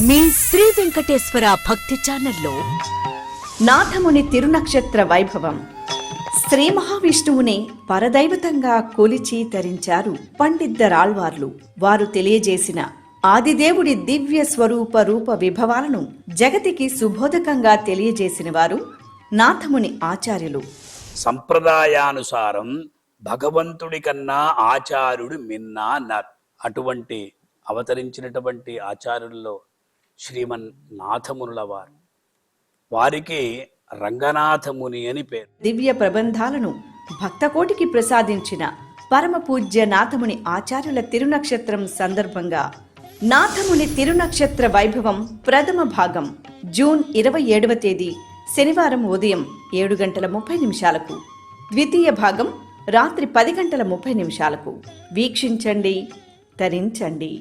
మీ శ్రీ వెంకటేశ్వర భక్తి ఛానల్లో నాథముని తిరునక్షత్ర వైభవం. శ్రీ మహావిష్ణువుని పరదైవతంగా కొలిచి తరించారు పండిద్దరాళ్వార్లు. వారు తెలియజేసిన ఆదిదేవుడి దివ్య స్వరూప రూప విభవాలను జగతికి సుబోధకంగా తెలియజేసిన వారు నాథముని ఆచార్యులు. సంప్రదాయానుసారం భగవంతుడి కన్నా ఆచార్యుడు మిన్నా అన్నారు. అటువంటి అవతరించినటువంటి ఆచార్యుల్లో శ్రీమన్ నాథమునుల వారు. వారికి రంగనాథముని అని పేరు. దివ్య ప్రబంధాలను భక్తకోటికి ప్రసాదించిన పరమ పూజ్య నాథముని ఆచార్యుల తిరునక్షత్రం సందర్భంగా నాథముని తిరునక్షత్ర వైభవం ప్రథమ భాగం జూన్ 27వ తేదీ శనివారం ఉదయం 7:30 ద్వితీయ భాగం రాత్రి 10:30 వీక్షించండి, తరించండి.